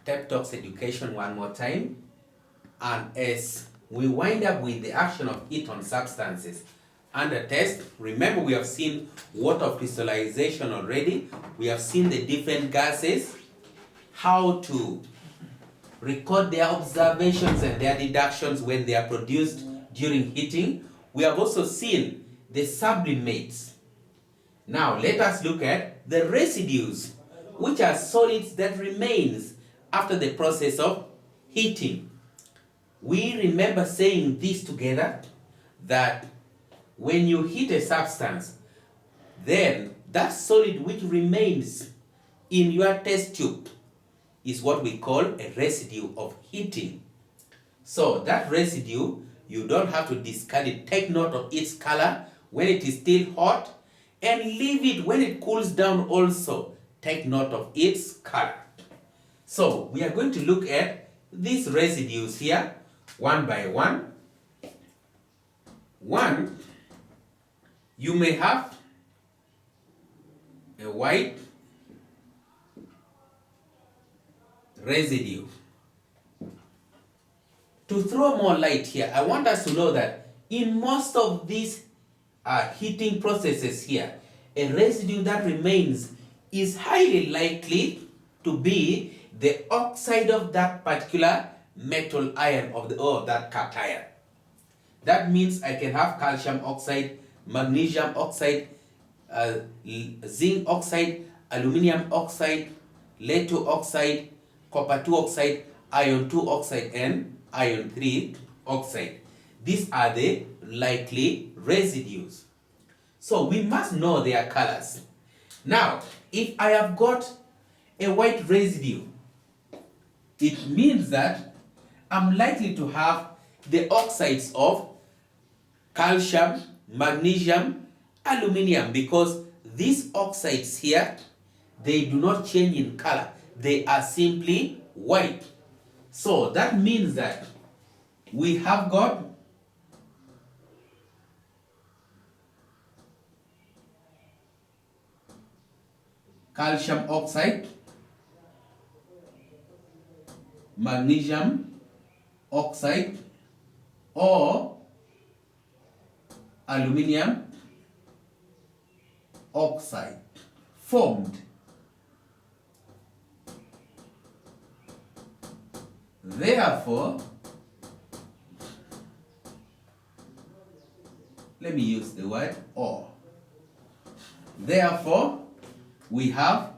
TEP Talks education one more time. And as we wind up with the action of heat on substances under test, remember we have seen water crystallization already. We have seen the different gases, how to record their observations and their deductions when they are produced during heating. We have also seen the sublimates. Now let us look at the residues, which are solids that remains after the process of heating. We remember saying this together, that when you heat a substance, then that solid which remains in your test tube is what we call a residue of heating. So that residue, you don't have to discard it. Take note of its color when it is still hot, and leave it when it cools down also. Take note of its color. So we are going to look at these residues here one by one. One, you may have a white residue. To throw more light here, I want us to know that in most of these heating processes here, a residue that remains is highly likely to be the oxide of that particular metal ion of that cation. That means I can have calcium oxide, magnesium oxide, zinc oxide, aluminum oxide, lead 2 oxide, copper 2 oxide, iron 2 oxide, and iron 3 oxide. These are the likely residues. So we must know their colors. Now, if I have got a white residue, it means that I'm likely to have the oxides of calcium, magnesium, aluminum, because these oxides here, they do not change in color. They are simply white. So that means that we have got calcium oxide, magnesium oxide, or aluminum oxide formed. Therefore, let me use the word or. Therefore, we have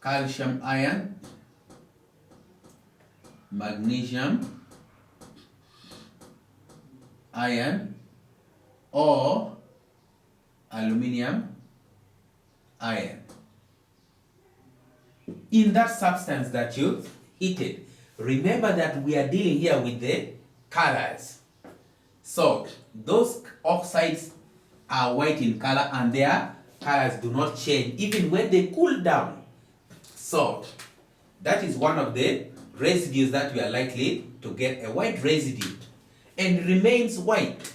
calcium ion, magnesium ion, or aluminum ion in that substance that you heated. Remember that we are dealing here with the colors. So those oxides are white in color, and their colors do not change even when they cool down. So that is one of the residues that we are likely to get, a white residue, and remains white.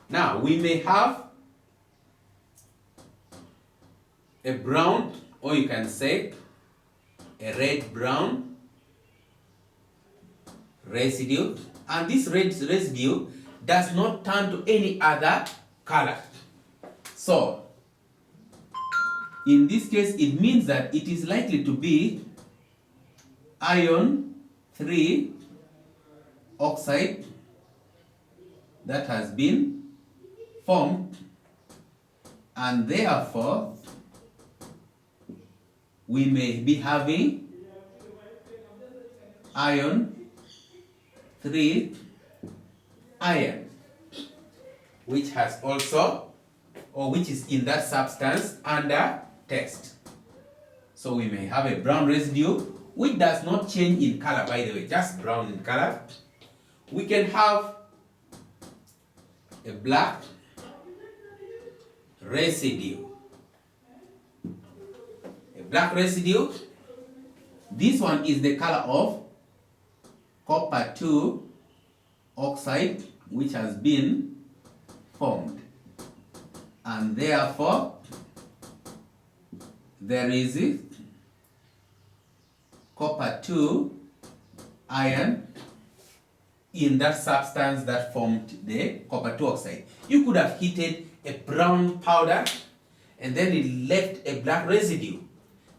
Now we may have a brown, or you can say a red-brown residue, and this red residue does not turn to any other color. So in this case, it means that it is likely to be iron 3 oxide that has been formed, and therefore we may be having iron 3 iron, which has also, or which is in that substance under test. So we may have a brown residue which does not change in color, by the way, just brown in color. We can have a black residue. A black residue, this one is the color of copper 2 oxide which has been formed, and therefore there is copper 2 ion in that substance that formed the copper 2 oxide. You could have heated a brown powder and then it left a black residue.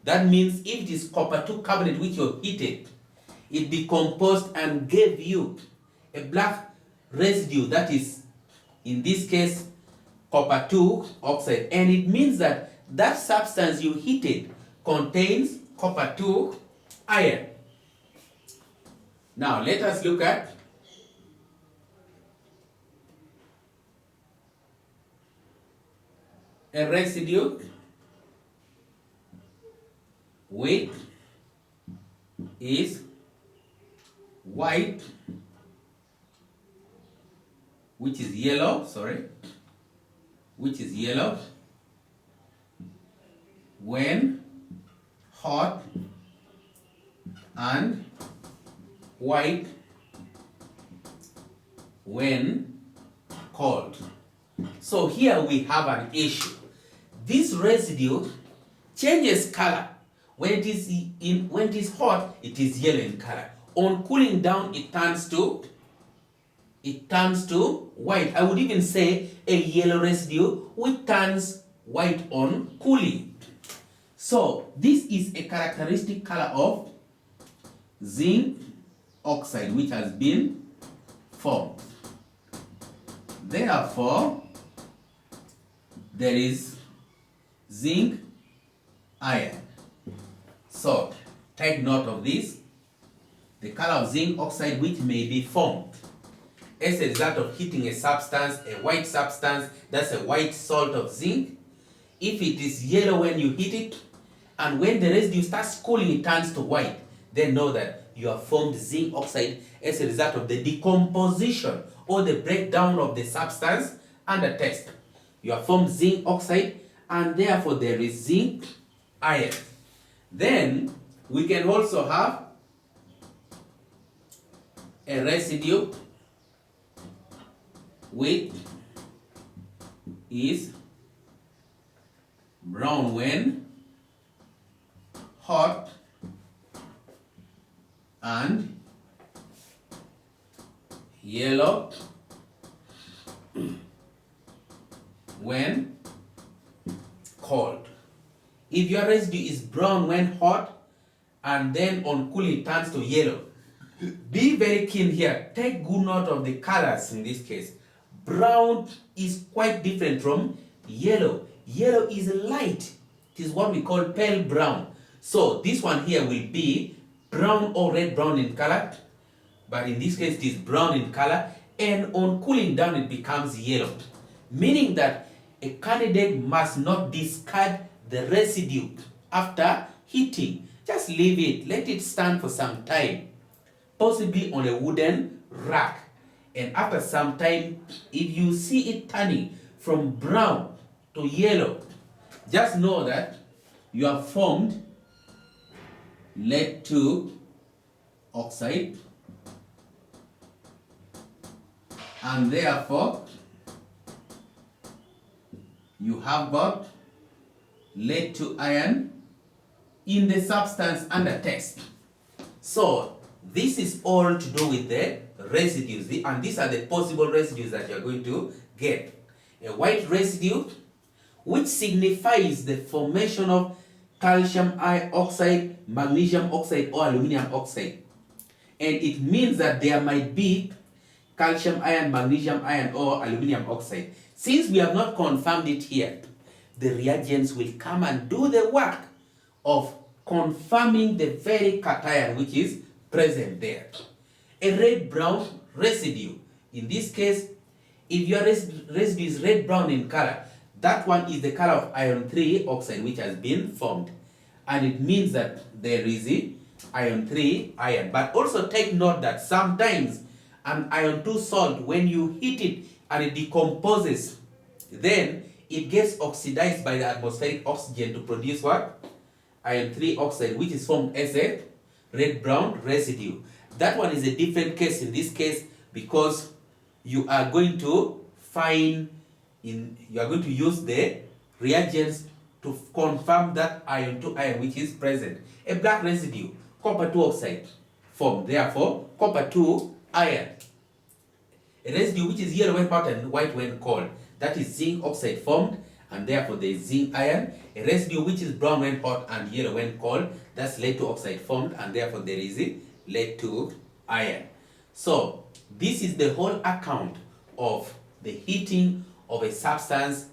That means if it is copper 2 carbonate which you heated, it decomposed and gave you a black residue, that is, in this case, copper 2 oxide. And it means that that substance you heated contains copper 2 ion. Now let us look at a residue which is white, which is yellow, when hot, and white when cold. So here we have an issue. This residue changes color. When it is hot, it is yellow in color. On cooling down, it turns to white. I would even say a yellow residue which turns white on cooling. So this is a characteristic color of zinc oxide which has been formed. Therefore, there is zinc ion. So take note of this. The color of zinc oxide which may be formed as a result of heating a substance, a white substance, that's a white salt of zinc. If it is yellow when you heat it, and when the residue starts cooling, it turns to white, then know that you have formed zinc oxide as a result of the decomposition or the breakdown of the substance under test. You have formed zinc oxide, and therefore there is zinc ion. Then we can also have a residue which is brown when hot and yellow when cold. If your residue is brown when hot and then on cooling it turns to yellow, be very keen here. Take good note of the colors in this case. Brown is quite different from yellow. Yellow is light. It is what we call pale brown. So this one here will be brown or red brown in color, but in this case it is brown in color, and on cooling down it becomes yellow, meaning that a candidate must not discard the residue after heating. Just leave it, let it stand for some time, possibly on a wooden rack, and after some time, if you see it turning from brown to yellow, just know that you have formed lead 2 oxide, and therefore you have got lead 2 ion in the substance under test. So this is all to do with the residues, and these are the possible residues that you are going to get. A white residue which signifies the formation of calcium oxide, magnesium oxide, or aluminum oxide. And it means that there might be calcium ion, magnesium ion, or aluminum oxide. Since we have not confirmed it here, the reagents will come and do the work of confirming the very cation which is present there. A red-brown residue. In this case, if your residue is red-brown in color, that one is the color of iron 3 oxide which has been formed. And it means that there is a iron 3 ion. But also take note that sometimes an iron 2 salt, when you heat it and it decomposes, then it gets oxidized by the atmospheric oxygen to produce what? Iron 3 oxide, which is formed as a red-brown residue. That one is a different case in this case, because you are going to use the reagents to confirm that iron 2 ion which is present. A black residue copper 2 oxide formed. Therefore, copper 2 iron. A residue which is yellow when hot and white when cold, that is zinc oxide formed, and therefore there is zinc iron. A residue which is brown when hot and yellow when cold, that's lead 2 oxide formed, and therefore there is lead 2 iron. So this is the whole account of the heating of a substance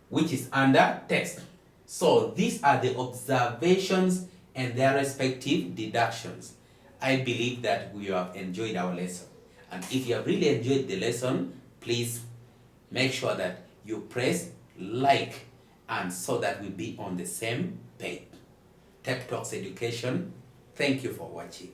which is under test. So these are the observations and their respective deductions. I believe that we have enjoyed our lesson. And if you have really enjoyed the lesson, please make sure that you press like, and so that we be on the same page. Tech Talks Education, thank you for watching.